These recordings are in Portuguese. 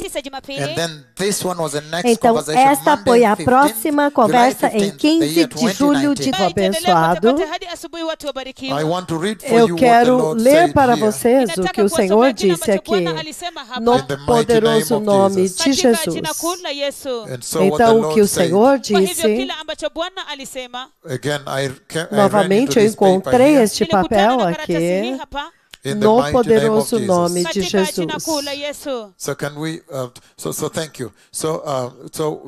9 Jumapili. And then this one was the next Então, conversation, esta Monday foi a 15th, próxima conversa July em 15th, 15 de julho de abençoado. I want to read for you Eu what the quero Lord ler said para here. vocês o que o Senhor disse aqui, no poderoso nome de Jesus. And so what the Então, o que o Lord said, Senhor disse, again, I ran novamente into eu this paper encontrei here. este papel aqui, In the no mighty name of poderoso Jesus. nome de Jesus. So can we? So thank you. So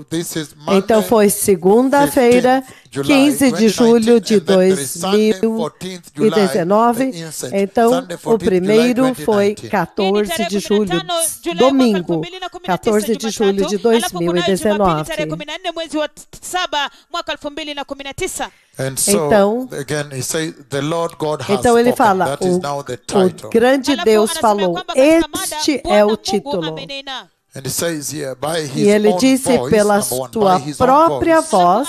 this is Monday, Então foi segunda-feira, 15 de julho de 2019. Então o primeiro foi 14 de julho, domingo, 14 de julho de 2019. And so Então, again, he says, the Lord God has então ele spoken. fala, That is now the title. o grande Deus falou, este é o título. And he says here, by his E ele own disse, voice, pela number one, sua by his own própria voice, voz,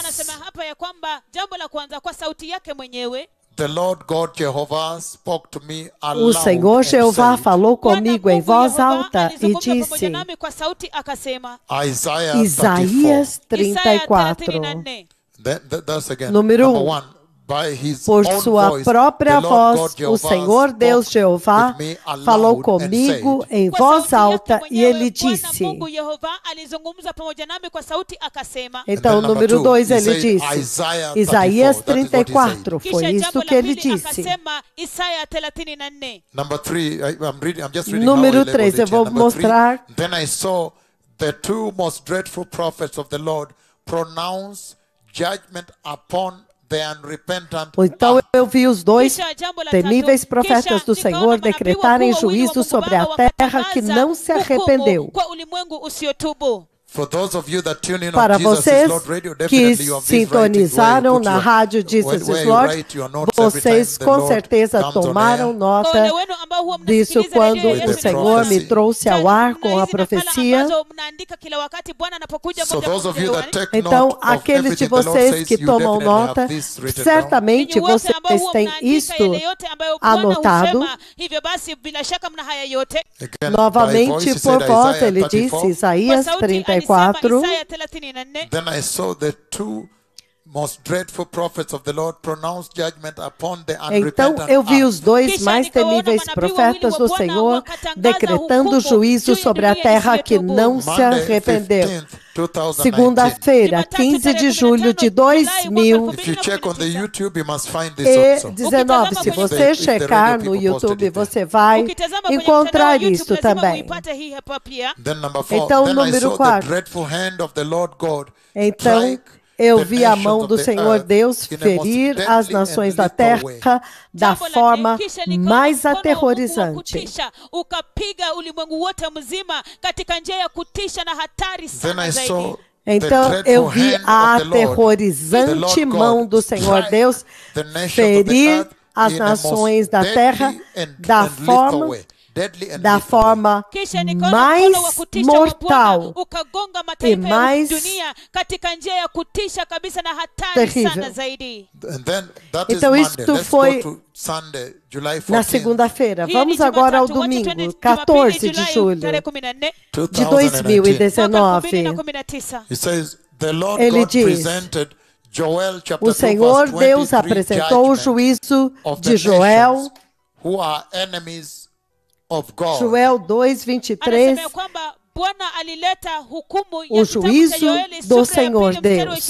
the Lord God Jehovah spoke to me o aloud Senhor and Jeová said, falou comigo em voz alta e disse, Isaiah Isaías 34. 34, That's again, número number 1. one, by his Por own sua voice, própria the Lord voz, God o Jehovah Senhor Deus spoke Jeová with me aloud falou and comigo said, em voz alta e ele disse. Então, number número two, 2, he ele said, disse, Isaiah Isaías 34, that is what he said. 34, foi isso que ele disse. Number 3, I'm just reading Número how he 3, labeled eu it vou here. Number 3, mostrar. then I saw the two most dreadful prophets of the Lord pronounce judgment upon the unrepentant. Então eu vi os dois temíveis profetas do Senhor decretarem juízo sobre a terra que não se arrependeu. For those of you that tune in on Para Jesus vocês is Lord Radio, que definitely you have this sintonizaram writing, na rádio Jesus is Lord, vocês com certeza tomaram nota disso quando o Senhor me trouxe ao ar com a profecia. So those of you that take Então, note of aqueles de everything the Lord vocês says, que you tomam definitely nota, have this written down. certamente vocês têm isto anotado. Again, Novamente, by voice, he por said voz, Isaiah ele 34. disse, Isaías 34. Then I saw the two most dreadful prophets of the Lord pronounce judgment upon the Então unrepentant eu vi os earth. dois mais temíveis profetas do Senhor decretando juízo sobre a terra que não se Monday, arrependeu. 15th, 2019. Segunda-feira, 15 de julho de If you check on the 2019. YouTube, you must find this also. Se você checar no YouTube, você vai encontrar isso também. Then number 4, Então, then I número saw the 4. dreadful hand of the Lord God Então, strike eu the vi a nations mão of do the Senhor earth Deus in a most ferir deadly as and nações da lethal way. terra da forma mais aterrorizante. Then I saw Então the eu dreadful vi hand a of the Lord, aterrorizante mão do Senhor strike Deus the nations of the ferir earth as in a nações most da terra deadly and lethal forma way. Deadly and da lethal way. forma mais mortal e mais terrível. And then that is Então Monday. isto Let's foi go to Sunday, July 14th, na segunda-feira. Vamos agora ao domingo, 14 de julho de 2019. It says, the Lord Ele God diz, presented Joel chapter o 2, Senhor verse Deus 23 apresentou o judgment juízo of the de Joel, nations who are enemies of God. Joel 2:23, o juízo do Senhor Deus.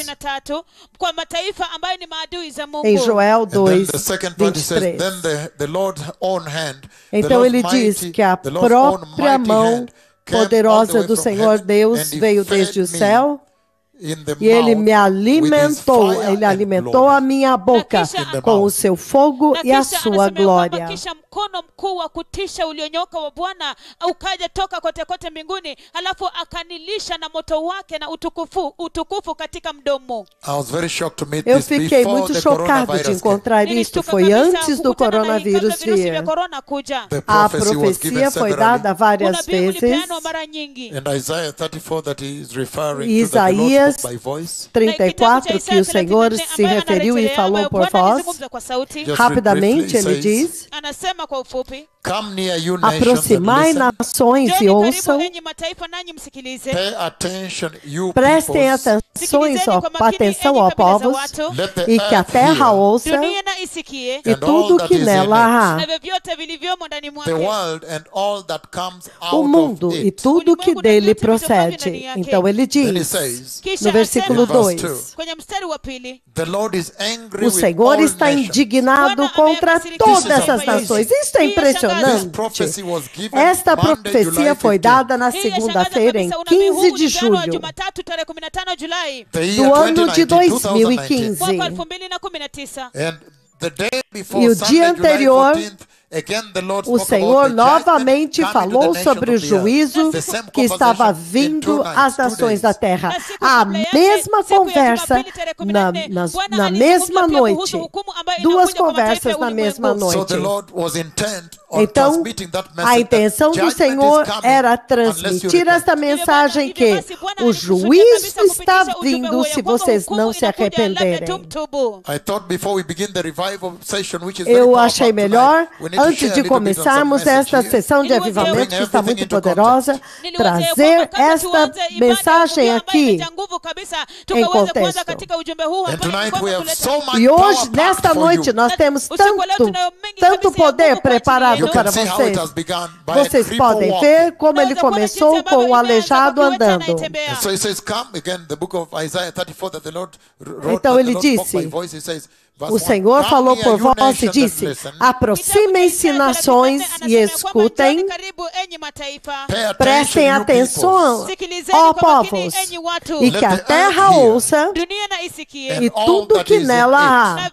Em Joel And then the second part it says, 2:23. then the Lord's own hand, Então the ele Lord's diz mighty, que a the Lord's own própria mighty mão hand came all the poderosa way do from Senhor heaven, Deus and he veio fed desde o me céu in the e ele me mouth with his alimentou, fire ele and alimentou glory. a minha boca the com o mouth. seu fogo e a sua glória. Kisha mkono mkuu wa kutisha ulionyoka wa Bwana ukaja toka kote kote mbinguni, halafu akanilisha na moto wake na utukufu katika mdomo. I was very shocked to meet Eu this fiquei before muito the chocado de coronavirus came. encontrar isto. Foi antes do coronavírus vir. The A prophecy was given profecia foi severally. dada várias vezes. And Isaiah 34 that he is referring to, that the Lord Isaías spoke by voice. 34, que o Senhor se referiu e falou por voz. Just read Rapidamente briefly, ele it says, diz, Anasema kwa ufupi, Come near, you nations, and Aproximai listen. nações e Njoni karibu ouçam. enyi mataifa nanyi msikilize. Pay attention, you Prestem peoples. atenção, ó povos, Let the e que a earth terra hear, ouça Dunia na isikie e and all tudo that que is in nela há. na vyovyote vilivyomo ndani the mwake. world and all that comes O out mundo of e it. tudo que Ulimwengu na dele vyote vitokavyo ndani procede. yake. Então ele Then he diz, says, Kisha no versículo asema, Verse 2, 2. kwenye mstari wa pili, the Lord is angry o with Senhor all está nations. indignado Bwana contra amekasirika todas This is as amazing. nações. Isso é Hii yashangaza. This impressionante. prophecy was given Esta Monday, profecia July foi 15th. dada na hii yashangaza segunda-feira, em kabisa. Unabii huu 15 de ulipeanwa julho Jumatatu tarehe 15 Julai The year do ano de 2019. 2015. mwaka 2019. And the day before E o Sunday, dia July anterior, 14th, again the Lord o spoke Senhor about the judgment novamente coming to falou the nations sobre o of the earth. juízo The same que estava conversation in vindo 2 às nights, 2 nações days. da terra. Na siku A kabla yake, mesma siku ya conversa Jumapili tarehe 14, Bwana na alizungumza mesma pia noite. kuhusu hukumu ambayo Duas inakuja kwa mataifa ya conversas na mesma ulimwengu. So noite. the Lord was intent on Então, transmitting that a message. intenção that do judgment Senhor is coming era unless you transmitir repent. esta mensagem que o juízo está vindo se vocês não se arrependerem. I thought before we begin the revival session, which is Eu very achei powerful melhor, tonight, we need to antes share a de little bit on some começarmos message esta here. sessão de avivamento, que está muito poderosa, trazer esta mensagem aqui em contexto. And tonight we have so much E hoje, power nesta packed for noite, you. nós temos tanto poder preparado You para can see how vocês. it has begun by a Vocês cripple podem walk. ver como ele começou com o aleijado andando. And so he says, come again, the book of Isaiah 34 that the Lord wrote, Então that ele the Lord spoke disse, by voice. He says, verse O 1, Senhor "Come falou near, por you voz e nations, and disse, listen. aproximem-se nações e escutem, Pay prestem attention, you atenção, peoples, ó povos, e que a terra ouça e tudo que nela há,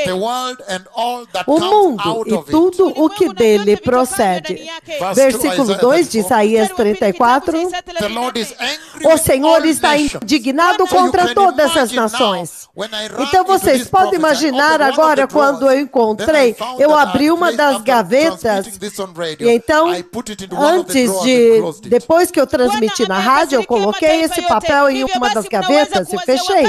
the world and all that o comes mundo out e of it." tudo o que dele procede. Versículo 2 de Isaías 34, The Lord is angry o with Senhor all está nations. indignado So you contra can todas as imagine now, nações. when I ran Então into vocês this podem prophet, I imaginar opened one of agora the quando drawers, eu encontrei, then I found eu that I abri had uma placed das after gavetas transmitting this on radio, e então, I put it into one of the antes drawers de, and closed it. depois que eu transmiti na rádio, eu coloquei esse papel em uma das gavetas e fechei.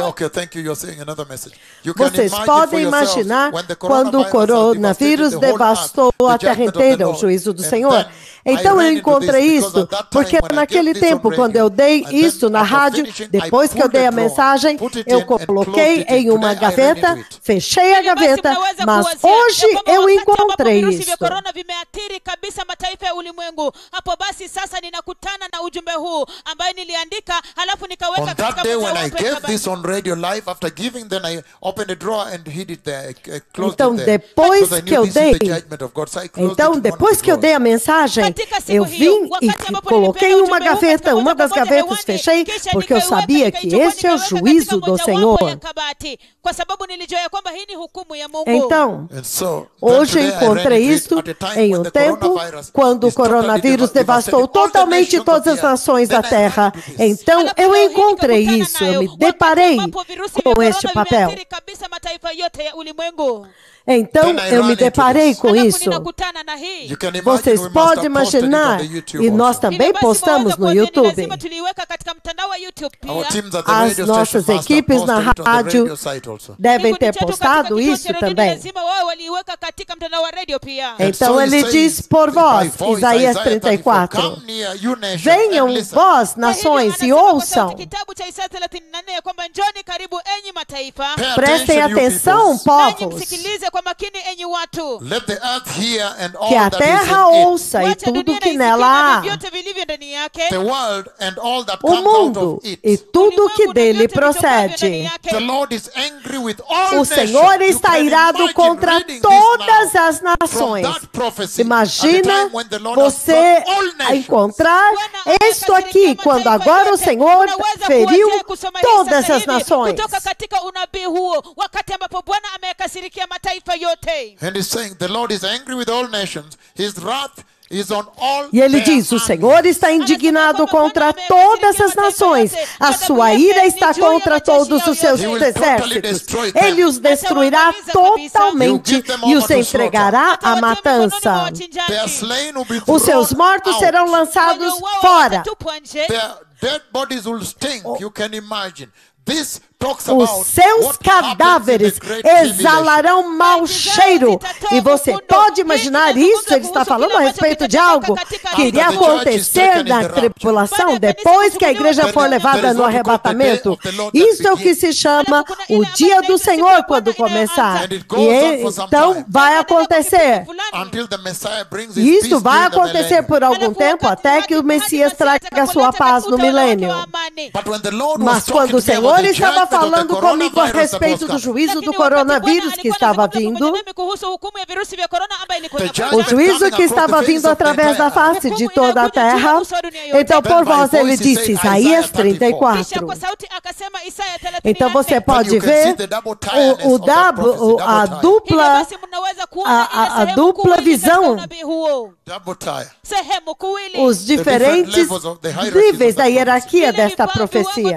Okay, thank you. You're saying another message. You can Vocês imagine podem for yourselves imaginar when the quando o coronavírus devastated the whole devastou earth, a the terra judgment of the inteira, o Lord. juízo do And Senhor. then Então I eu ran into encontrei this because isso, at that time porque when I naquele gave this on tempo, quando radio, eu dei and isso then na after rádio, finishing, depois I que eu pulled dei the a drawer, mensagem, put it eu in and closed coloquei it. em uma Today I ran into gaveta, it. fechei a gaveta, mas hoje eu encontrei isso. vimeathiri kabisa mataifa ya ulimwengu. Hapo basi sasa ninakutana na ujumbe huu ambayo niliandika halafu nikaweka On katika that day when I mojawapo ya gave kabati. this on radio live, after giving, then I opened a drawer and hid it there, closed Então, it there. depois Because I que knew eu this is dei, the judgment of God, so I closed it Então, in one of depois the que eu dei a drawers. mensagem, Katika siku eu hiyo, vim e wakati ambapo coloquei em nilipeana uma ujumbe huu gaveta, katika uma das moja gavetas hewani, fechei, kisha porque eu nikaiweka, sabia que nikaichukua, esse é o nikaweka juízo katika do mojawapo ya Senhor. kabati, kwa sababu nilijua ya kwamba hii ni hukumu ya Mungu. Então, And so, hoje eu then today I encontrei ran into isto it at a time em when um the tempo coronavirus quando o is totally coronavírus devastou devastating all the totalmente nations todas of as the earth. nações da Then I ran terra. into this. Então, Halafu eu leo hii encontrei nikakutana isso, nayo, eu me wakati deparei ambapo virusi vya com este corona papel. vimeathiri kabisa mataifa yote ya ulimwengu. Então, Then I eu ran me into deparei this. com Halafu isso. ninakutana na hii. You can imagine Vocês we must podem have posted it on imaginar, the YouTube e nós also. também Hivyo basi postamos mwaweza no kuona ni YouTube. lazima tuliiweka katika mtandao wa YouTube pia. Our teams at the As radio nossas station must have equipes na posted it on the rádio radio site also. devem Kikundi ter chetu katika postado kituo isso cha redio ni também. lazima wao waliiweka katika mtandao wa radio pia. And Então so he ele says, diz por by vós, voice, Isaías Isaiah 34, Come near, you nations, venham and listen. vós, Kwa hivyo nações, e anasema kwa ouçam. sauti kitabu cha Isaya 34 ya kwamba njoni karibu enyi mataifa, Pay Prestem attention, you atenção, peoples. nanyi povos, msikilize kwa makini enyi watu. Let the earth hear and all que a that is terra in it. ouça e Wacha tudo dunia que na nela isikie há, vyote vilivyo ndani yake, The world and all that o comes out mundo of it. e tudo que ulimwengu na dele vyote vitokavyo ndani procede. yake. The Lord is angry with all O Senhor nations. You está can irado imagine contra reading this todas now. as From nações. that prophecy, at the Imagina time when the Lord has você brought all nations. encontrar isto aqui, quando agora o Senhor feriu todas as nações. Kutoka katika unabii huo, wakati ambapo Bwana amekasirikia mataifa yote. And he's saying the Lord is angry with all nations. His wrath is on all E ele their diz, o armies. Senhor está indignado contra todas as nações. A sua ira está contra todos os seus exércitos. Ele os destruirá totalmente e os entregará à matança. Their slain will be Os seus thrown mortos out. serão lançados fora. Their dead bodies will stink. You can imagine. This talks os about seus what happens in cadáveres the great tribulation. exalarão mau cheiro. E você pode imaginar isso? Ele está falando a respeito de algo que iria acontecer na tribulação, depois que a igreja for levada no arrebatamento. Isso é o que se chama o dia do Senhor quando começar. E então vai acontecer. Isso vai acontecer por algum tempo, até que o Messias traga sua paz no milênio. Mas quando o Senhor estava falando comigo a respeito do juízo do coronavírus que estava vindo, o juízo que estava vindo através da face de toda a terra, então por voz ele disse, Isaías 34. Então você pode ver a dupla visão, os diferentes níveis da hierarquia desta profecia,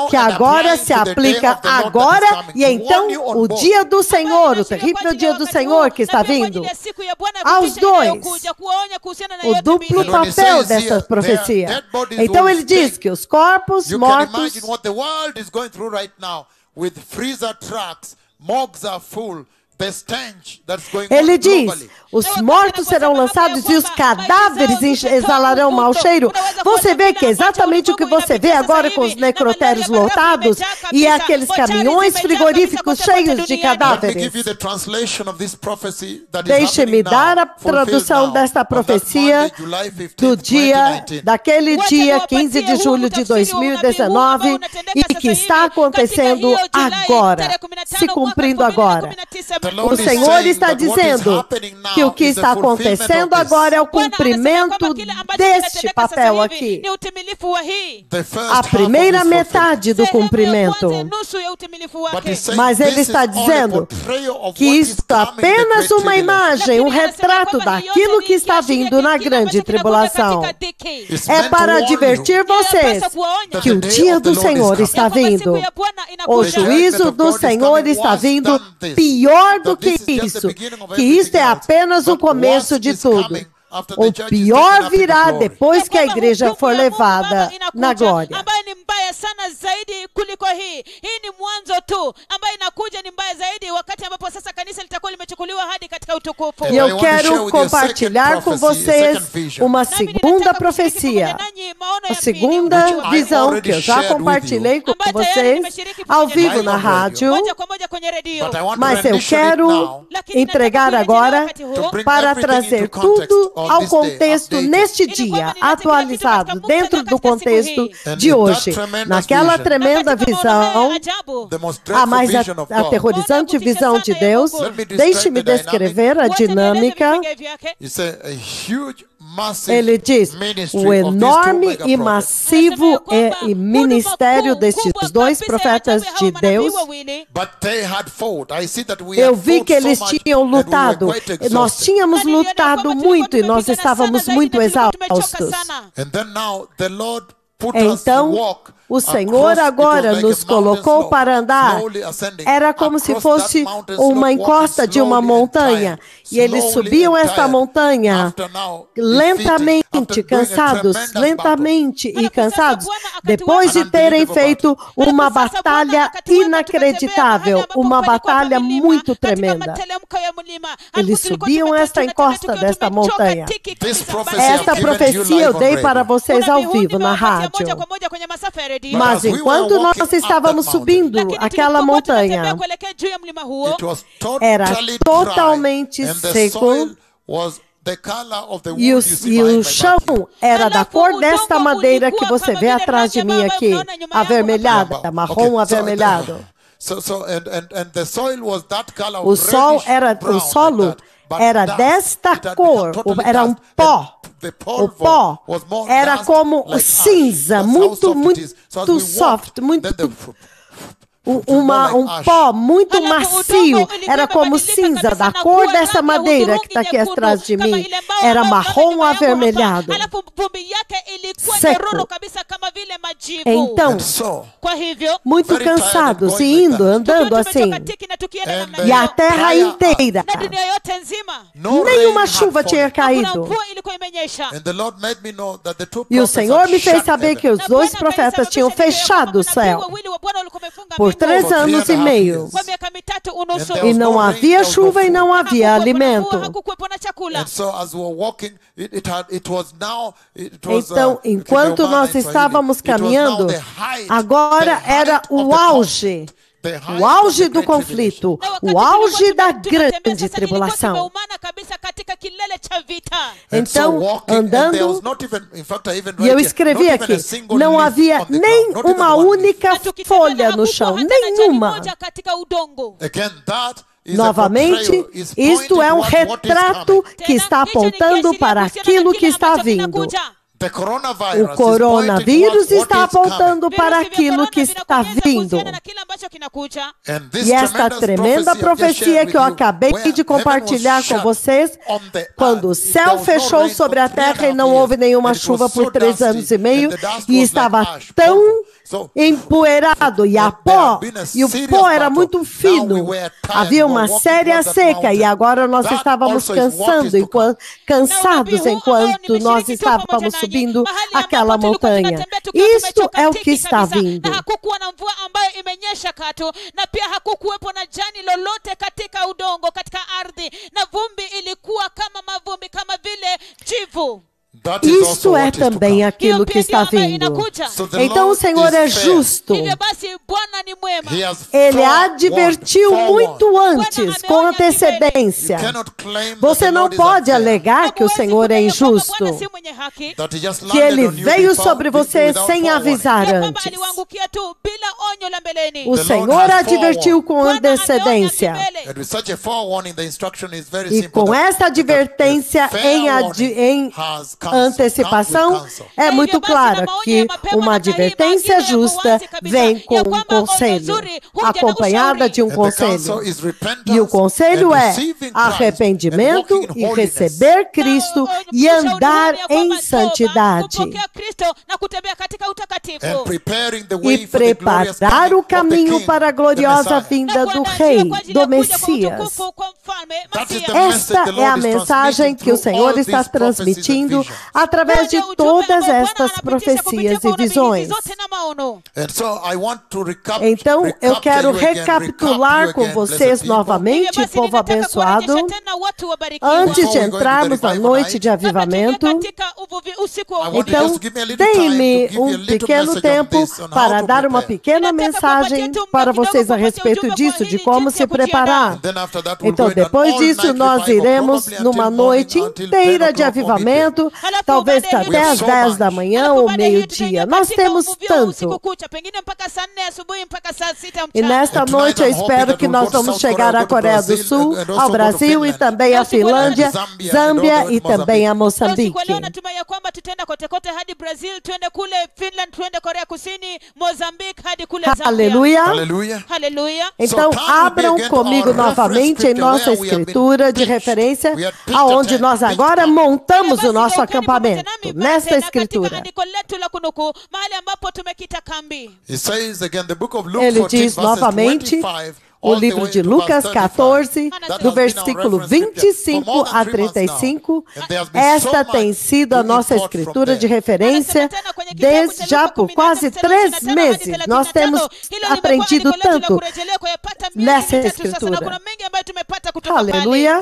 que agora se aplica agora e então o dia do Senhor, o terrível dia do Senhor que está vindo, aos dois, o duplo papel dessa profecia. Então ele diz que os corpos mortos, ele diz, os mortos serão lançados e os cadáveres exalarão mau cheiro. Você vê que é exatamente o que você vê agora com os necrotérios lotados e aqueles caminhões frigoríficos cheios de cadáveres. Deixe-me dar a tradução desta profecia do dia, daquele dia 15 de julho de 2019 e que está acontecendo agora, se cumprindo agora. O Senhor está dizendo que o que está acontecendo agora é o cumprimento deste papel aqui. A primeira metade do cumprimento. Mas ele está dizendo que isto é apenas uma imagem, um retrato daquilo que está vindo na grande tribulação. É para advertir vocês que o dia do Senhor está vindo. O juízo do Senhor está vindo pior do que isso, que isto é apenas o começo de tudo. O pior virá depois que a igreja for levada na glória. E eu quero compartilhar com vocês uma segunda profecia, a segunda visão que eu já compartilhei com vocês ao vivo na rádio, mas eu quero entregar agora para trazer tudo ao contexto neste dia, atualizado dentro do contexto de hoje. Naquela tremenda visão, a mais aterrorizante visão de Deus, deixe-me descrever a dinâmica. Ele diz, o enorme e massivo ministério destes dois profetas de Deus. Eu vi que eles tinham lutado. Nós tínhamos lutado muito e nós estávamos muito exaustos. Então, o Senhor agora nos colocou para andar. Era como se fosse uma encosta de uma montanha. E eles subiam esta montanha lentamente, cansados, lentamente e cansados, depois de terem feito uma batalha inacreditável, uma batalha muito tremenda. Eles subiam esta encosta desta montanha. Esta profecia eu dei para vocês ao vivo na rádio. Mas enquanto nós estávamos subindo aquela montanha, era totalmente seco e o chão era da cor desta madeira que você vê atrás de mim aqui, avermelhada, marrom avermelhado. O solo era desta cor, era um pó. O pó era como cinza, muito soft, muito pó muito macio, era como cinza, da cor dessa madeira que está aqui atrás de mim. Era marrom avermelhado, seco. Então, muito cansados, e andando assim, e a terra inteira, nenhuma chuva tinha caído. E o Senhor me fez saber que os dois profetas tinham fechado o céu por 3 anos e meio. E não havia chuva e não havia alimento. Então, enquanto nós estávamos caminhando, agora era o auge do conflito, o auge da grande tribulação. Então, andando, e eu escrevi aqui, não havia nem uma única folha no chão, nenhuma. Novamente, isto é um retrato que está apontando para aquilo que está vindo. O coronavírus está apontando para aquilo que está vindo. E esta tremenda profecia que eu acabei de compartilhar com vocês, quando o céu fechou sobre a terra e não houve nenhuma chuva por 3 anos e meio, e estava tão empoeirado, e o pó era muito fino, havia uma séria seca, e agora nós estávamos cansados enquanto nós estávamos subindo aquela montanha. Isto é o que está vindo. Isto é também aquilo que está vindo. Então o Senhor é justo. Ele advertiu muito antes, com antecedência. Você não pode alegar que o Senhor é injusto, que Ele veio sobre você sem avisar antes. O Senhor advertiu com antecedência. E com essa advertência em antecipação, é muito clara que uma advertência justa vem com um conselho, acompanhada de um conselho. E o conselho é arrependimento e receber Cristo e andar em santidade. E preparar o caminho para a gloriosa vinda do Rei, do Messias. Esta é a mensagem que o Senhor está transmitindo através de todas estas profecias e visões. Então, eu quero recapitular com vocês novamente, povo abençoado, antes de entrarmos na noite de avivamento. Então, deem-me um pequeno tempo para dar uma pequena mensagem para vocês a respeito disso, de como se preparar. Então, depois disso, nós iremos numa noite inteira de avivamento, talvez até às 10 da manhã ou meio-dia. Nós temos tanto. E nesta noite eu espero que nós vamos chegar à Coreia do Sul, ao Brasil e também à Finlândia, Zâmbia e também a Moçambique. Aleluia. Então abram comigo novamente em nossa escritura de referência, aonde nós agora montamos o nosso acampamento, nesta escritura. Ele diz novamente, o livro de Lucas 14, do versículo 25 a 35, esta tem sido a nossa escritura de referência desde já por quase 3 meses. Nós temos aprendido tanto nessa escritura. Aleluia.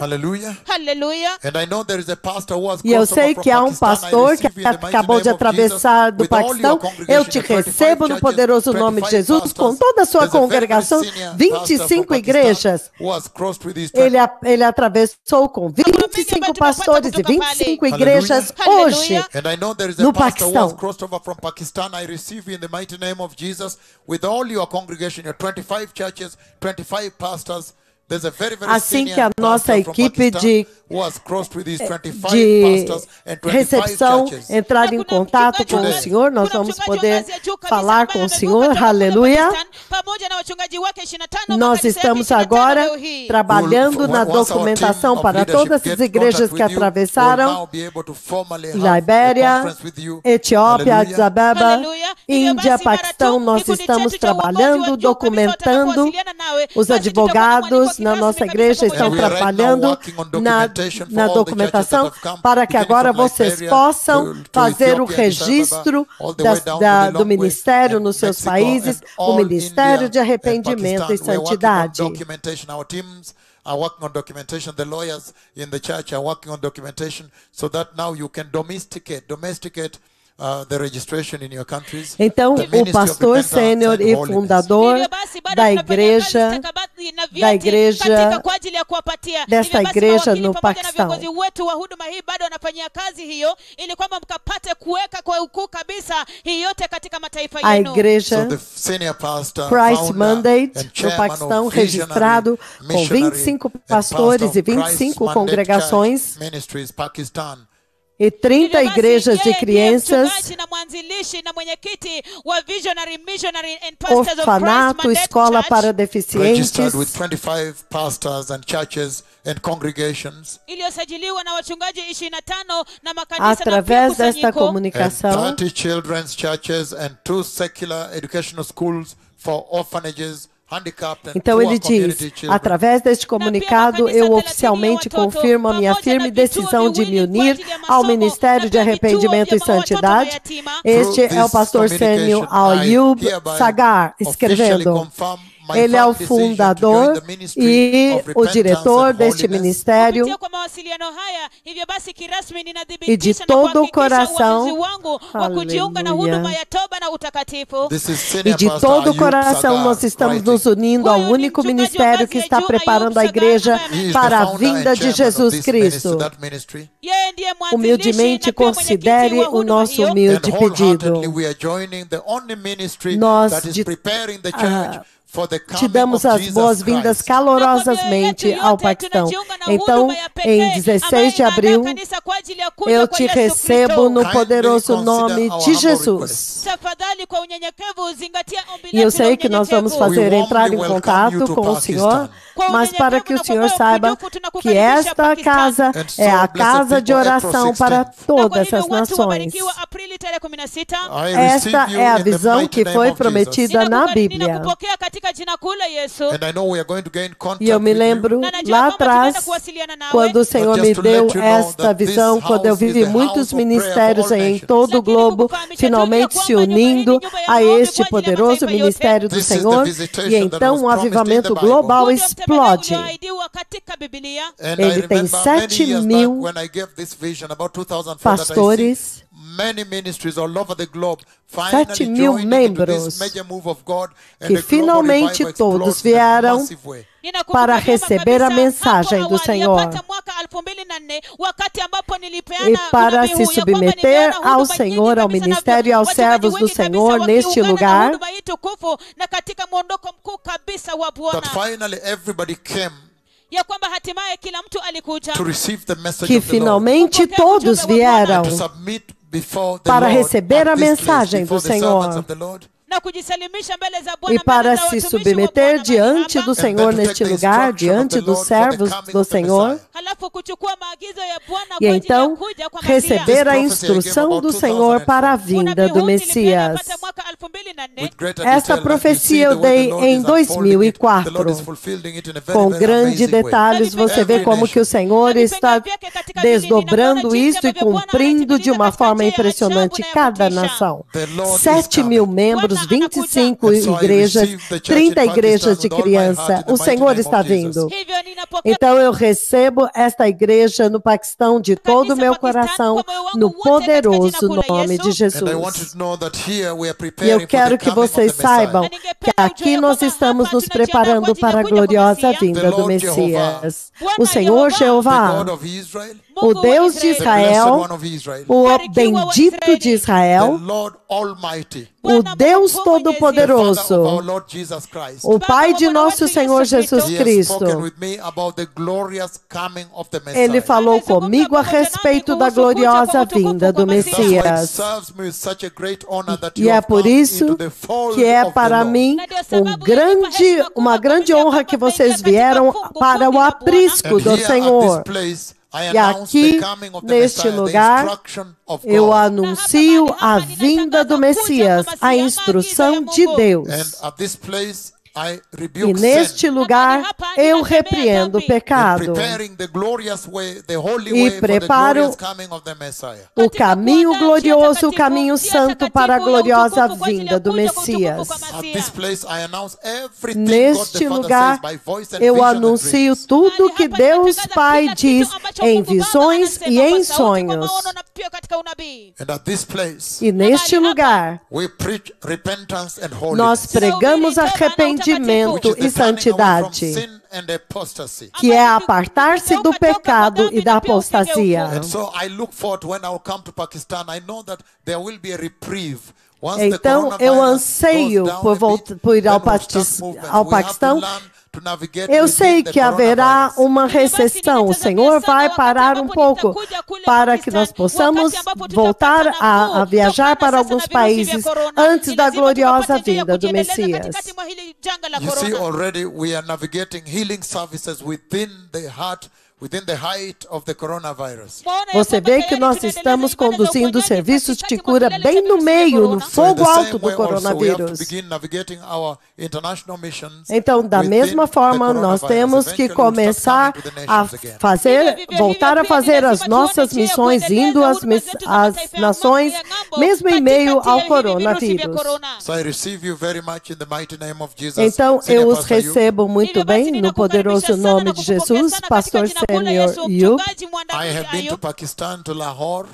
E eu sei que há um pastor que acabou de atravessar do Paquistão. Eu te recebo no poderoso nome de Jesus, com toda a sua congregação, 25 igrejas. Ele atravessou com 25 pastores e 25 igrejas hoje no Paquistão. Assim que a nossa equipe de who has crossed with these 25 de pastors and 25 recepção churches. entrar em contato com o Senhor, nós vamos poder falar com o Senhor. Aleluia. Nós estamos agora trabalhando na documentação para todas as igrejas que atravessaram Libéria, Etiópia, Addis Abeba, Índia, Paquistão. Nós estamos trabalhando, documentando. Os advogados na nossa igreja estão trabalhando na documentação para que agora vocês possam fazer o registro do ministério nos seus países, o ministério de arrependimento e santidade. Are working on documentation. The lawyers in the church are working on documentation so that now you can domesticate the registration in your countries. Então, o pastor sênior e fundador desta igreja no Paquistão. A igreja Christ Mandate no Paquistão, registrado com 25 pastores e 25 congregações e 30 igrejas de crianças, orfanato, escola para deficientes, através desta comunicação, 30 children's churches and 2 secular educational schools for orphanages. Então ele diz, através deste comunicado, eu oficialmente confirmo a minha firme decisão de me unir ao Ministério de Arrependimento e Santidade. Este é o pastor sênior Ayub Sagar, escrevendo. Ele é o fundador e o diretor deste ministério, e de todo o coração, e de todo o coração nós estamos nos unindo ao único ministério que está preparando a igreja para a vinda de Jesus Cristo. Humildemente considere o nosso humilde pedido. Nós te damos as boas-vindas calorosamente ao Paquistão. Então, em 16 de abril, eu te recebo no poderoso nome de Jesus. E eu sei que nós vamos entrar em contato com o Senhor, mas para que o Senhor saiba que esta casa é a casa de oração para todas as nações. Esta é a visão que foi prometida na Bíblia. E eu me lembro lá atrás, quando o Senhor me deu esta visão, quando eu vivi muitos ministérios em todo o globo, finalmente se unindo a este poderoso ministério do Senhor, e então um avivamento global explode. Ele tem 7.000 pastores, 7.000 membros, que finalmente todos vieram para receber a mensagem do Senhor e para se submeter ao Senhor, ao ministério e aos servos do Senhor neste lugar. Que finalmente todos vieram para receber a mensagem do Senhor e para se submeter diante do Senhor neste lugar, diante dos servos do Senhor, e então receber a instrução do Senhor para a vinda do Messias. Esta profecia eu dei em 2004. Com grandes detalhes, você vê como que o Senhor está desdobrando isso e cumprindo de uma forma impressionante cada nação. 7.000 membros, 25 igrejas, 30 igrejas de criança. O Senhor está vindo. Então eu recebo esta igreja no Paquistão de todo o meu coração, no poderoso nome de Jesus. E eu quero que vocês saibam que aqui nós estamos nos preparando para a gloriosa vinda do Messias. O Senhor Jeová, o Deus de the blessed Israel, one of Israel, o bendito de the Israel, Lord Almighty, o Deus the Father of our Todo-Poderoso, Lord Jesus Christ. o Pai de nosso Senhor Jesus He has Cristo. spoken with me about the glorious coming of the Messiah. Ele falou comigo a respeito da gloriosa vinda do And that's why it Messias. serves me with such a great honor that E you é have por come isso into the fold que é of the para Lord. mim uma grande honra que vocês vieram para o aprisco And do here at Senhor. this place, I E announce aqui, the coming of the neste Messiah, the lugar, instruction of eu God. anuncio a vinda do Messias, a instrução de Deus. And at this place, I E rebuke neste sin lugar eu repreendo o in pecado. preparing the glorious way, the holy E way for the preparo glorious coming of the Messiah. o caminho glorioso, o caminho santo para a gloriosa vinda do Messias. At this place, I announce everything God Neste the Father lugar, says by voice and eu vision and anuncio dreams. tudo que Deus Pai diz em visões e em sonhos. And at this place, E neste lugar, we preach repentance and nós holiness, pregamos arrependimento which is e the turning away from santidade, sin and apostasy. que é apartar-se do pecado e da apostasia. And so I look forward when I will come to Pakistan. I know that there will be a reprieve. Once the Então, eu coronavirus anseio goes down por a bit, por ir ao then we'll start movement. ao We have to Paquistão. learn to navigate Eu within sei the que haverá coronavirus. uma recessão. O Senhor vai parar um pouco para que nós possamos voltar a viajar para alguns países antes da gloriosa vinda do Messias. You see, already we are navigating healing services within the heart, within the height of the coronavirus. Você vê que nós estamos conduzindo serviços de cura bem no meio, no So in fogo the alto same do way also, we have to coronavírus. begin navigating our international missions Então, da within mesma the forma, nós coronavirus. temos que Eventually we'll começar start coming to the a nations again. voltar a fazer as nossas missões, indo às nações, mesmo em meio ao coronavírus. So I receive you very much in the mighty name of Jesus. Então, Senior eu os Pastor Yu. recebo muito bem no poderoso nome de Jesus, Pastor Sênior Yu. I have been to Pakistan, to Lahore,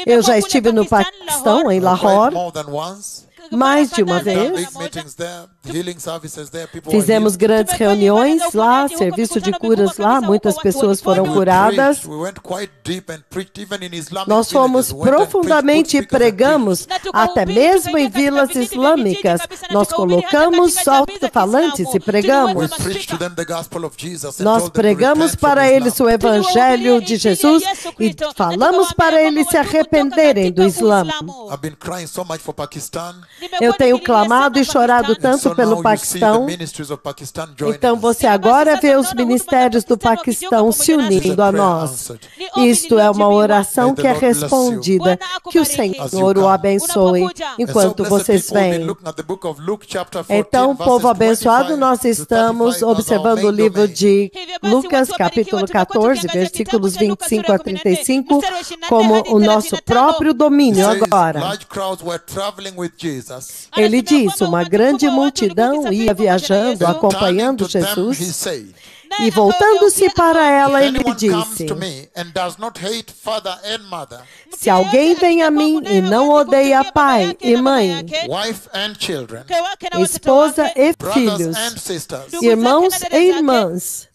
Eu já estive no Paquistão, em quite Lahore, more than once. mais de uma Done vez. big meetings there, healing services there. People were Fizemos healed. grandes reuniões lá, serviço de curas lá, muitas pessoas foram curadas. We went quite deep and preached even in Islamic Nós fomos villages. We went and preached, profundamente e good speakers and pregamos, até mesmo em vilas islâmicas. Nós colocamos alto-falantes e pregamos. We preached to them the gospel of Jesus and Nós told them to pregamos repent from para Islam. eles o evangelho de Jesus e falamos para eles se arrependerem do Islã. I've been crying so much for Pakistan. Eu tenho clamado e chorado And tanto so pelo now you see the Paquistão. ministries of Pakistan joining Então us. você agora vê os ministérios do Paquistão se unindo a nós. Isto é uma oração que é respondida. Que o Senhor o abençoe enquanto vocês vêm. Então, povo abençoado, nós estamos observando o livro de Lucas, capítulo 14, versículos 25 a 35, como o nosso próprio domínio agora. Ele diz, uma grande multidão ia viajando, acompanhando Jesus, e voltando-se para ela, ele disse: se alguém vem a mim e não odeia pai e mãe, esposa e filhos, irmãos e irmãs,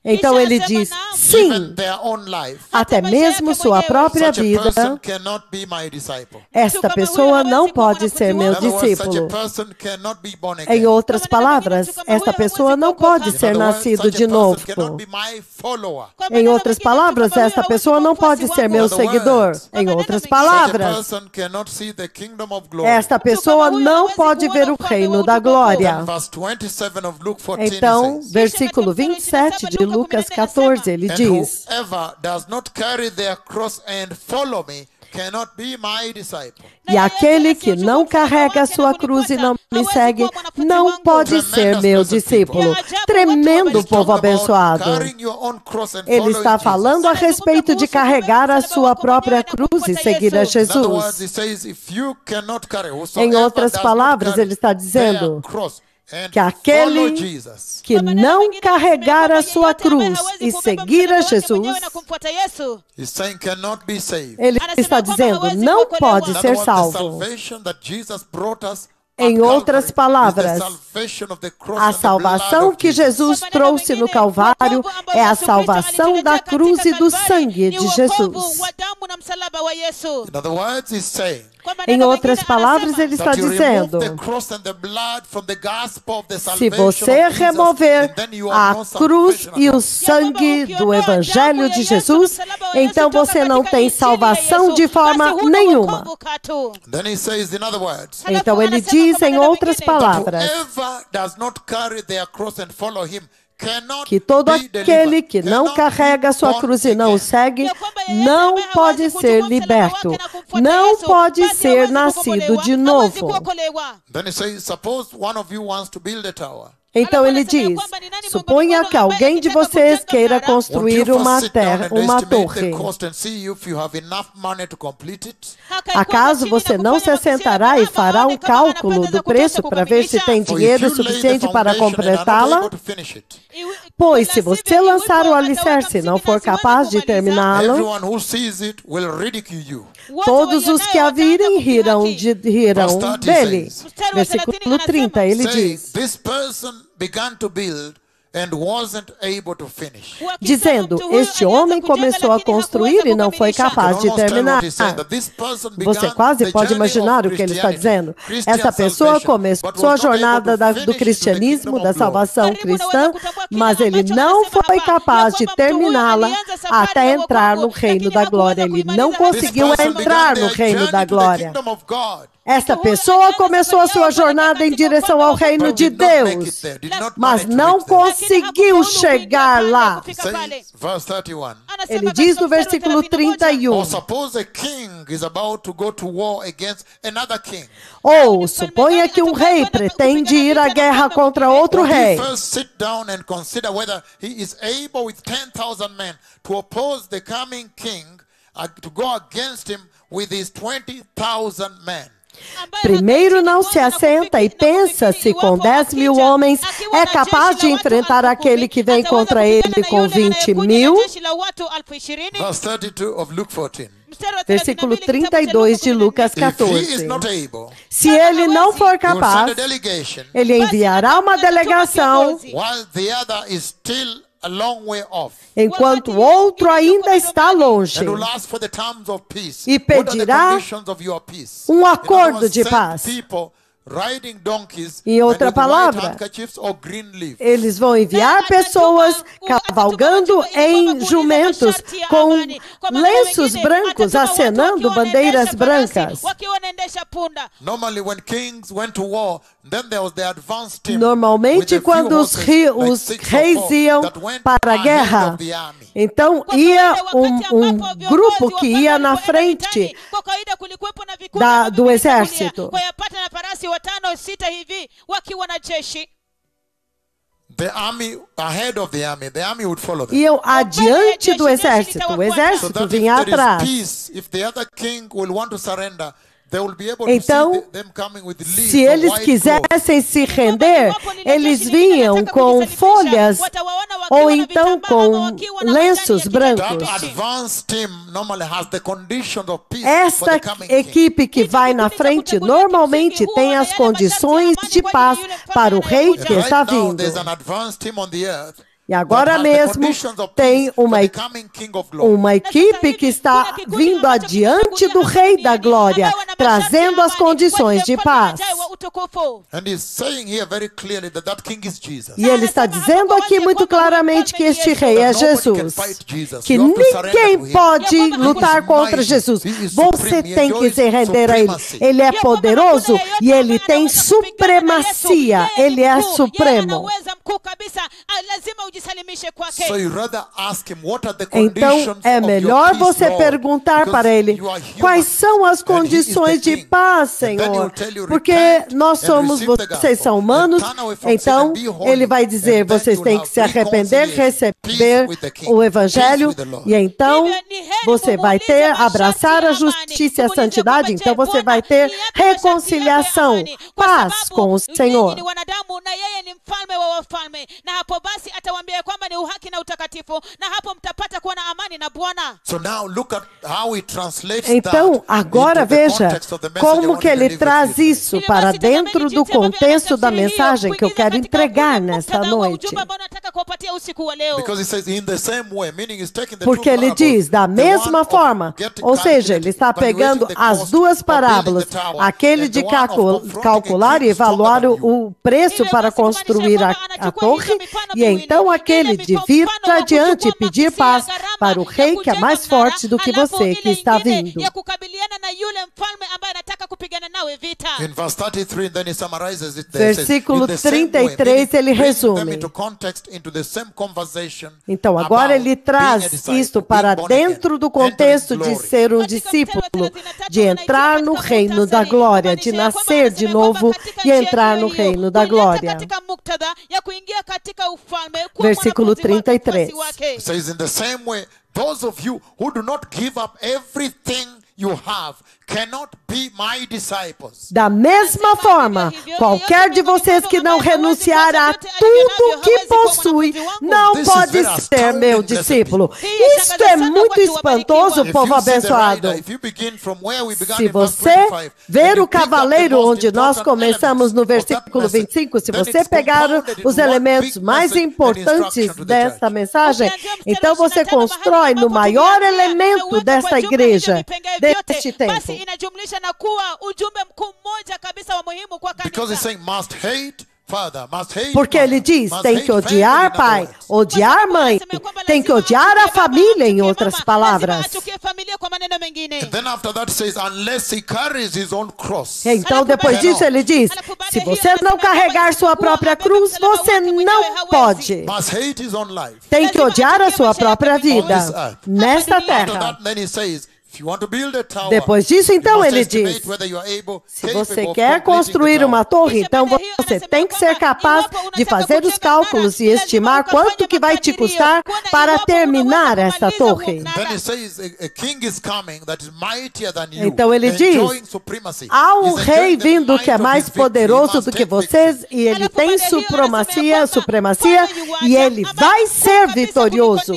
então ele diz, sim, até mesmo sua própria vida, esta pessoa não pode ser meu discípulo. Em outras palavras, esta pessoa não pode ser nascido de novo. Em outras palavras, esta pessoa não pode ser meu seguidor. Em outras palavras, esta pessoa não pode ver o reino da glória. Então, versículo 27 de Lucas 14, ele diz: e aquele que não carrega a sua cruz e não me segue, não pode ser meu discípulo. Tremendo povo abençoado. Ele está falando a respeito de carregar a sua própria cruz e seguir a Jesus. Em outras palavras, ele está dizendo que aquele que não carregar a sua cruz e seguir a Jesus, ele está dizendo, não pode ser salvo. Em outras palavras, a salvação que Jesus trouxe no Calvário é a salvação da cruz e do sangue de Jesus. In other words, he's saying, Em outras palavras, ele está dizendo: se você remover a cruz e o sangue do Evangelho de Jesus, então você não tem salvação de forma nenhuma. then he says, in other words, Então ele diz em outras palavras whoever does not carry their cross and follow him cannot que todo be aquele delivered, que não cannot carrega be sua born cruz e não o again. segue, não pode ser liberto, não pode ser nascido de novo. Then he says, suppose one of you wants to build a tower. Então ele diz: suponha que alguém de vocês queira Won't construir you uma first sit down and uma estimate torre. the cost and see if you have enough money to complete it? Acaso você não se assentará e fará um cálculo do preço para ver se tem For dinheiro if you lay the suficiente para foundation and are not completá-la? able to finish it, Pois se você lançar o alicerce e não for capaz de terminá-lo, everyone who sees it will ridicule you. todos os que a virem rirão Verse 30 dele. says, Versículo 30, ele Say, diz, this person began to build and wasn't able to finish. dizendo: este homem começou a construir e não foi capaz de terminar. Você quase pode imaginar o que ele está dizendo. Essa pessoa começou a jornada do cristianismo, da salvação cristã, mas ele não foi capaz de terminá-la até entrar no reino da glória. Ele não conseguiu entrar no reino da glória. Esta pessoa começou a sua jornada em direção ao reino de Deus, mas não conseguiu chegar lá. Verse 31. Ele diz no versículo 31, Or suppose a king is about to go to war against another king. ou suponha que um rei pretende ir à guerra contra outro Would he rei. first sit down and consider whether he is able with 10,000 men to oppose the coming king, to go against him with his 20,000 men? Primeiro não se assenta e pensa se com 10.000 homens é capaz de enfrentar aquele que vem contra ele com 20.000. Verse 32 of Luke 14. Versículo 32 de Lucas If he is 14. not able, Se ele não for he will send capaz, a delegation ele enviará uma delegação, while the other is still a long way off. enquanto o outro ainda está longe, And will ask for the terms of peace. e What are the pedirá conditions of your peace? um In other acordo words, de send paz. people riding donkeys Em outra and with palavra, white handkerchiefs or green leaves. eles vão enviar pessoas cavalgando em jumentos com lenços brancos, acenando bandeiras brancas. Normally, when kings went to war, then there was the advance team Normalmente, with a few quando os horses, like os 6 or reis 4, iam that went para a ahead guerra, of the army. então ia um grupo que ia na frente do exército. The army, ahead of the army would follow them. Iam adiante do exército. O So exército that if vinha there is atrás. peace, if the other king will want to surrender, they will be able to Então, see them coming with leaves se or eles white cloth. quisessem se render, eles vinham com folhas ou então com lenços That brancos. advance team normally has the conditions of peace for Esta the coming king. equipe que vai na frente normalmente tem as condições de paz para o rei And que está right now, vindo. there's an advance team on the earth E agora that has the mesmo conditions of tem peace for the coming king of glory. uma equipe que está vindo adiante do Rei da Glória, trazendo as condições de paz. And he's saying here very clearly that that king is Jesus. E ele está dizendo aqui muito claramente que este rei é Jesus, que ninguém pode lutar contra Jesus. Você tem que se render a ele. Ele é poderoso e ele tem supremacia. Ele é supremo. So you rather ask him what are the Então conditions é of melhor your peace, você Lord, perguntar because para ele you are human, quais são as and he is the condições de king. paz, And then Senhor, he'll tell you, porque repent nós and somos, receive the vocês são gospel, humanos, and turn away from então sin and be holy, ele vai dizer, and then vocês you'll têm have que se arrepender, reconciliation, receber peace with the king, o Evangelho, peace with the Lord. e então você vai ter, abraçar a justiça e a santidade, então você vai ter reconciliação, paz com o Senhor. Na hapo basi atawaambia kwamba kwamba ni uhaki na utakatifu, na hapo mtapata kuwa na amani na Bwana. So now look at how he translates Então, that agora into the veja context of the message I como want que to ele deliver traz to you. isso para dentro do contexto da mensagem que eu quero entregar nesta noite. Because he says in the same way, meaning he's taking the Porque two ele parables, diz da the mesma one of forma, getting ou seja, ele está calculated, pegando evaluating the as cost duas of building parábolas, the tower, aquele and de the one of confronting calcular a e king stronger evaluar than you. o preço para construir a torre, e então aquele de vir adiante e pedir paz para o rei que é mais forte do que você, que está vindo. In verse 33, then he summarizes it there. Versículo He says, in the same way, 33 ele bringing them resume. into context, into the same conversation Então agora about ele being a traz disciple, isto being para born again, dentro do entering contexto de glory. ser um discípulo, de entrar no reino da glória, de nascer de novo e entrar no reino da glória. Versículo 33. It says, in the same way, those of you who do not give up everything you have cannot be my disciples. Da mesma forma, qualquer de vocês que não renunciar a tudo que possui, não pode ser meu discípulo. Isto é muito espantoso, povo abençoado. Se você ver o cavaleiro onde nós começamos no versículo 25, se você pegar os elementos mais importantes desta mensagem, então você constrói no maior elemento desta igreja, deste tempo. Inajumlisha na kuwa ujumbe mkuu mmoja kabisa wa muhimu kwa Because he's kanisa. saying must hate father, must hate Porque ele mother, diz, must tem hate que odiar family, in pai, other words. odiar mãe, tem que odiar a família, em outras palavras. And then after that says, unless he carries his own cross. Então, depois disso, ele diz, se você não carregar sua própria cruz, você não pode. Must hate his own life. Tem que odiar a sua própria vida nesta After terra. that, then he says, if you want to build a tower, Depois disso, you então, must ele estimate diz, whether you are able, se capable você of quer completing construir the uma tower. torre, então você tem que ser capaz de fazer os cálculos e estimar quanto que vai te custar para terminar essa torre. Then he says, a king is coming that is mightier than you, Então ele diz, enjoying supremacy. há um He's rei enjoying the vindo might que é of mais his victory. He poderoso must do que take vocês victory. e ele tem supremacia e ele vai ser vitorioso.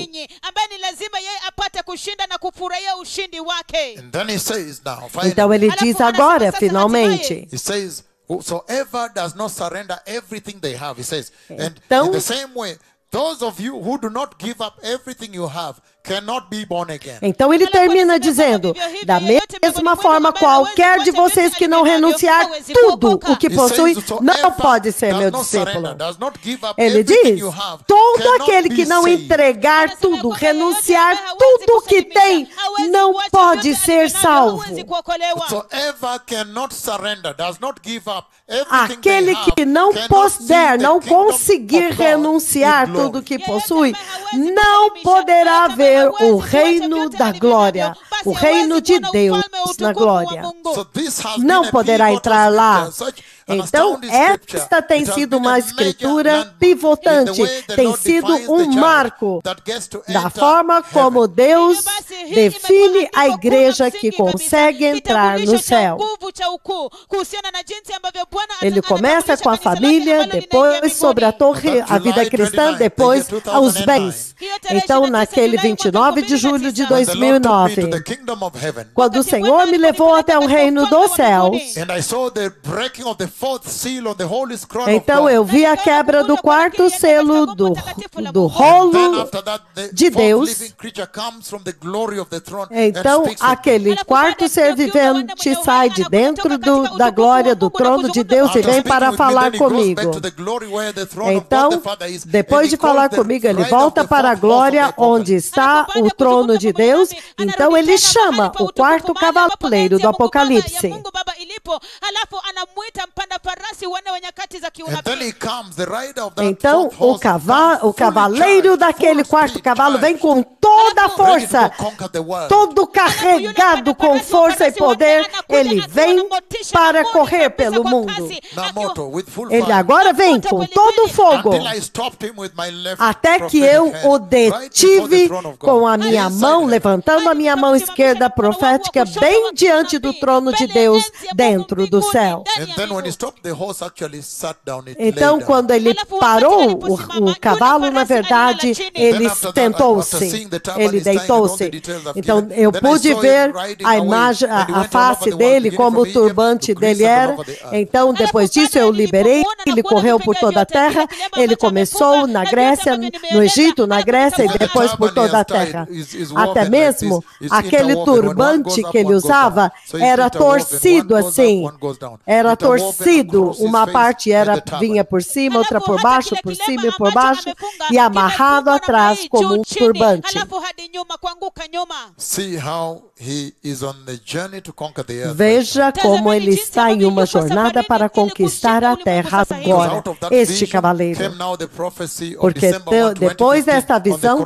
And then he says now, Então finally, ele diz agora, finalmente, he says, whosoever does not surrender everything they have, he says, and Então- in the same way, those of you who do not give up everything you have cannot be born again. Então ele termina dizendo, da mesma forma, qualquer de vocês que não renunciar tudo o que possui, não pode ser meu discípulo. Ele diz, todo aquele que não entregar tudo, renunciar tudo o que tem, não pode ser salvo. Whosoever cannot surrender, does not give up everything Aquele they have, que não cannot see puder, the não kingdom conseguir of God renunciar in tudo glory. que possui, não poderá ver o reino da glória, o reino de Deus na glória. So this has Não been a poderá pivotal entrar lá. scripture, such an Então, astounding scripture. esta tem It has sido been uma a major escritura landmark pivotante, in the way the tem Lord sido defines the um church marco that gets to da enter forma como heaven. Deus define a igreja que consegue entrar no céu. Ele começa com a família, depois sobre a torre, a vida cristã, depois aos bens. Então, naquele 29 de julho de And the Lord took me to 2009, the kingdom of heaven. quando o Senhor me levou até o reino dos céus, And I saw the breaking of the fourth seal on the holy scroll então of God. eu vi a quebra do quarto selo do And then rolo after that, the de fourth Deus. living creature comes from the glory of the throne Então, and speaks with me. aquele quarto ser vivente sai de dentro da glória do trono de Deus e After vem speaking para with me, falar then he goes comigo. back to the glory where the throne of God Então, the Father is, and depois he de calls falar the comigo, ele rider of volta the para a fourth horse of glória the Apocalypse. onde está o trono de Deus. Então, ele chama o quarto cavaleiro do Apocalipse. And then he comes, the rider of that Então, fourth horse, o cavaleiro daquele quarto cavalo vem com toda a força, todo carregado com força e poder. Ele vem para correr pelo mundo. Ele agora vem com todo o fogo, até que eu o detive com a minha mão, levantando a minha mão esquerda profética bem diante do trono de Deus, dentro dentro do céu. And then when he stopped, the horse actually sat down. It Então, lay down. quando ele parou o cavalo, na verdade, ele sentou-se, ele deitou-se. Então, eu pude ver a imagem, a face dele, como o turbante dele era. Então, depois disso, eu liberei, ele correu por toda a terra, ele começou na Grécia, no Egito, na Grécia e depois por toda a terra. Até mesmo aquele turbante que ele usava era torcido assim, era torcido, uma parte vinha por cima, outra por baixo, por cima e por baixo, e amarrado atrás como um turbante. Veja como ele está em uma jornada para conquistar a terra agora, este cavaleiro. Porque depois desta visão,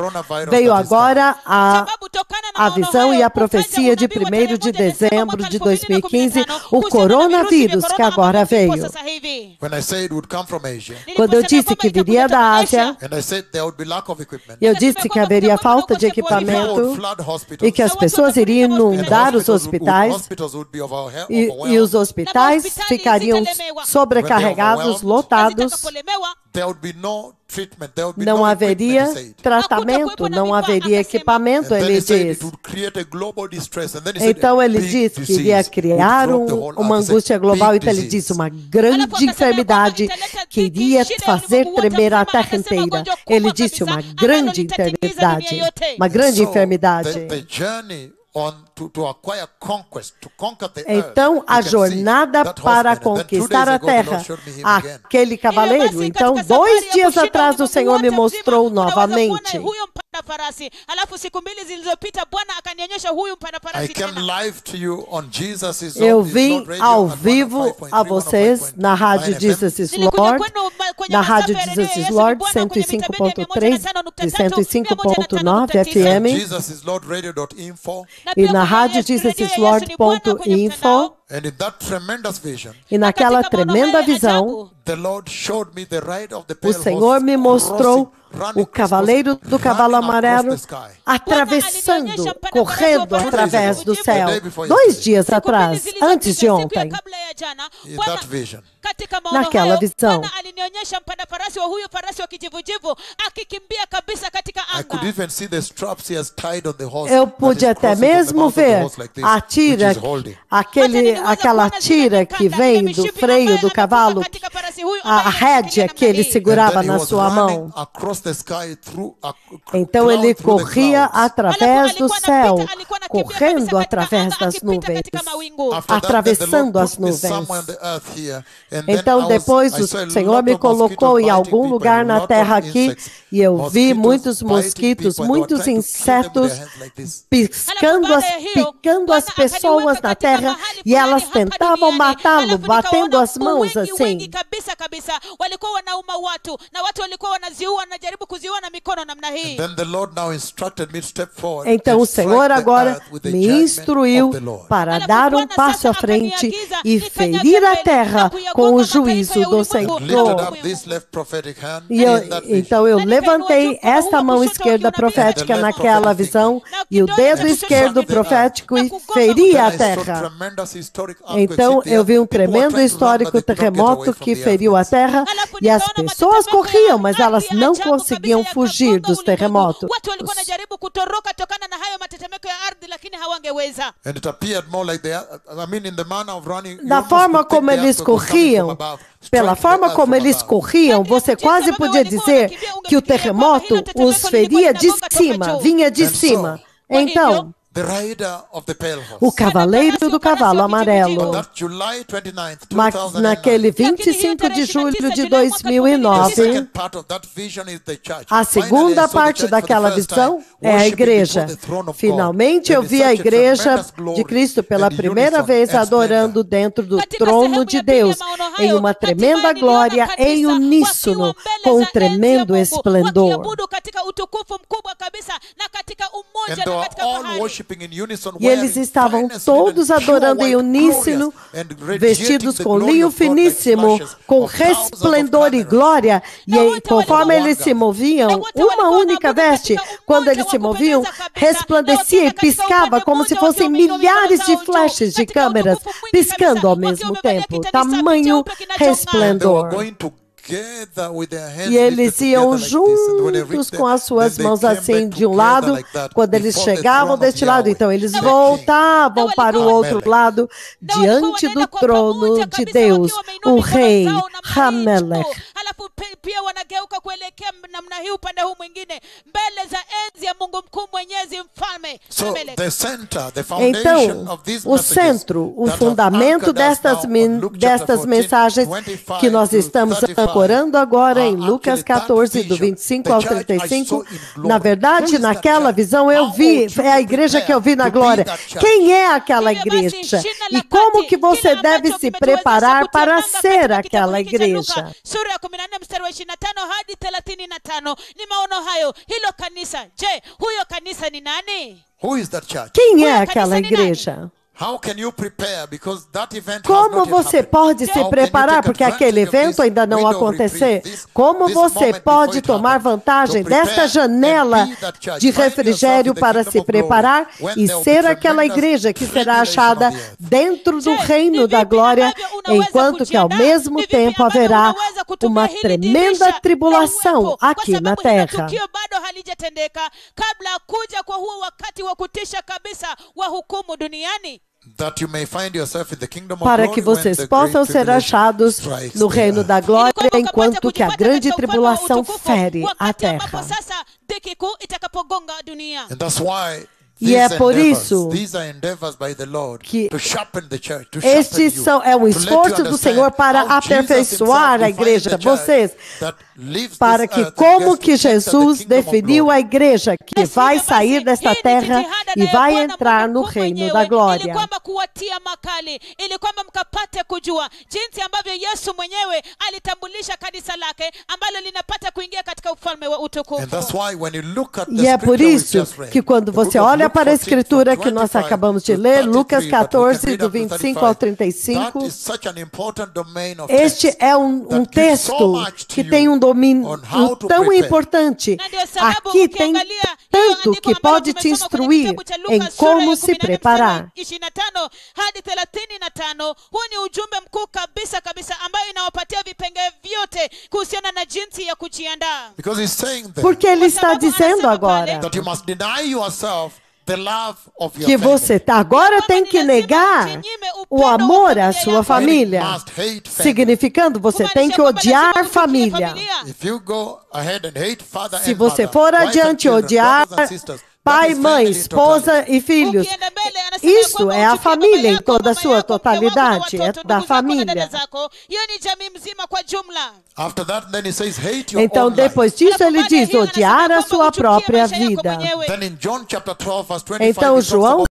veio agora a visão e a profecia de 1º de dezembro de 2015, o coronavírus que agora veio. Quando eu disse que viria da Ásia, eu disse que haveria falta de equipamento e que as pessoas iriam inundar os hospitais e os hospitais ficariam sobrecarregados, lotados. Não haveria tratamento, não haveria equipamento, ele diz. Então ele disse que iria criar uma angústia global, então ele disse uma grande enfermidade que iria fazer tremer a terra inteira. Ele disse uma grande enfermidade, uma grande enfermidade. Então, a jornada para conquistar a terra, aquele cavaleiro. Então, 2 dias atrás, o Senhor me mostrou novamente. Eu vim ao vivo a vocês na rádio Jesus is Lord, na rádio Jesus is Lord 105.3 e 105.9 FM, e na rádio jesusislord.info. E naquela tremenda visão, o Senhor me mostrou o cavaleiro do cavalo amarelo atravessando, correndo através do céu. 2 dias atrás, antes de ontem. Naquela visão. Eu pude até mesmo ver a tira, aquela tira que vem do freio do cavalo, a rédea que ele segurava na sua mão. Então ele corria através do céu, correndo através das nuvens, atravessando as nuvens. Então depois o Senhor me colocou em algum lugar na terra aqui e eu vi muitos mosquitos, muitos insetos picando as pessoas na terra e elas tentavam matá-lo, batendo as mãos assim. Então o Senhor agora me instruiu para dar um passo à frente e ferir a terra com o juízo do Senhor. Então eu levantei esta mão esquerda profética naquela visão e o dedo esquerdo profético e feri a terra. Então eu vi um tremendo histórico terremoto que feriu a terra e as pessoas corriam, mas elas não conseguiam fugir dos terremotos. Da forma como eles corriam, pela forma como eles corriam, você quase podia dizer que o terremoto os feria de cima, vinha de cima. Então, o cavaleiro do cavalo amarelo, naquele 25 de julho de 2009, a segunda parte daquela visão é a igreja. Finalmente eu vi a igreja de Cristo pela primeira vez adorando dentro do trono de Deus, em uma tremenda glória, em uníssono, com um tremendo esplendor. worshiping in unison, E eles wearing estavam finest todos linen, pure adorando em white, uníssono, glorious, and radiating vestidos the com glory linho of God like finíssimo, splashes com of thousands of resplendor e cameras. glória. E aí, conforme eles se moviam, wote uma walikuwa única wanaabudu veste, katika quando umoja eles wa se moviam, kupendeza kabisa, resplandecia na e wakienda katika piscava upande como se mmoja fossem wakiwa wameinua milhares mikono de zao juu, flashes de katika câmeras utukufu mwingi piscando kabisa, ao wakiwa mesmo wamevalia tempo. kitani safi Tamanho cheupe kinachong'aa. And they were resplendor. going together with their hands E eles lifted iam together like this. And when they juntos reached com there, as suas then they mãos came assim back de um together lado, like that quando eles before the chegavam throne of deste lado, Yahweh, então eles the King. voltavam para o outro Hamelech. lado, diante do trono de Deus, o rei Hamelech. Halafu pia wanageuka kuelekea namna hii upande huu mwingine mbele za enzi ya Mungu mkuu mwenyezi mfalme So Hamelech. the center, the foundation Então, of these o centro, o fundamento destas mensagens que nós estamos ancorando agora em Lucas 14, do 25 ao 35, na verdade, naquela visão eu vi, é a igreja que eu vi na glória. Quem é aquela igreja? E como que você deve se preparar para ser aquela igreja? Sura ya 14 mstari wa 25 hadi 35 ni maono hayo. Hilo kanisa, je, huyo kanisa ni nani? Who is that church? Quem é aquela igreja? How can you prepare? Because that event has Como not yet você happened. pode se How can you preparar, take porque advantage aquele of this evento ainda não window of acontecer? reprieve, Como this você moment pode before it tomar happens, vantagem to prepare desta and janela be that church? de Find refrigério yourself in the para kingdom se of glory, preparar when e there will ser be aquela tremendous igreja que será tribulation achada on the earth. dentro do Je, reino ni da vipi glória, ambavyo unaweza enquanto que ao kujiandaa? mesmo Ni vipi tempo ambavyo haverá unaweza kutumia uma hili tremenda dirisha la tribulação uwepo? Kwa aqui na sababu hilo terra. tukio bado halijatendeka kabla ya kuja kwa huo wakati wa kutisha kabisa wa hukumu duniani. That you may find yourself in the kingdom of Para glory que when vocês the possam great ser tribulation achados strikes no the reino earth. da glória, Ili kwamba enquanto ukapate que a kujipata grande katika ufalme wa tribulação utukufu, fere a wakati ambapo terra. sasa dhiki kuu itakapogonga dunia. And that's why E é por isso these are endeavors by the Lord que to sharpen the church, to estes sharpen são, you, é um to let you esforço do understand Senhor para how Jesus aperfeiçoar himself a igreja, defined the church vocês, that leaves para this que earth and como gets to que enter the Jesus kingdom of definiu glory. a igreja que vai Basi, sair desta hii ni terra jitihada e na vai Bwana entrar Mungu no mkuu reino mwenyewe, da ili glória. kwamba kuwatia makali, ili kwamba mkapate kujua jinsi ambavyo Yesu mwenyewe alitambulisha kanisa lake ambalo linapata kuingia katika ufalme wa And utukufu. that's why when you look at E the é por scripture we've isso just read, que quando the book você of olha Luke para a 14, escritura from que nós 25 acabamos de to ler, 33, Lucas but we can 14, read do up to 25 ao 35, 35, that is such an important domain of este text é um that gives so texto much to que you tem um domínio on how to tão prepare. importante. Na ndio sababu Aqui tem ukiangalia hiyo tanto andiko que ambalo pode te tumesoma kwenye instruir kitabu cha em Luka sura ya como se 14 preparar. mstari 25 hadi 35. Huu ni ujumbe mkuu kabisa kabisa ambayo inawapatia vipengee vyote kuhusiana na jinsi ya kujiandaa. Because he's saying there Porque ele está sababu dizendo anasema agora pale, that you must deny yourself the love of your que family. você agora tem que negar o amor à sua família, Must hate family. significando você tem que odiar a família. If you go ahead and hate father Se and você mother, for wife and adiante children, odiar brothers and sisters, that pai, is mãe, family in esposa e filhos, Ukienda mbele, anasema isso kwamba é a uchukie família baba em yako, toda a mama sua yako, mke wako na totalidade, é watoto, da ndugu zako na dada família. zako. Hiyo ni jamii mzima kwa jumla. After that, then he says, hate your Então, own life. depois disso, ele diz odiar a sua própria vida. Then in John chapter 12, verse 25, Então, he talks João about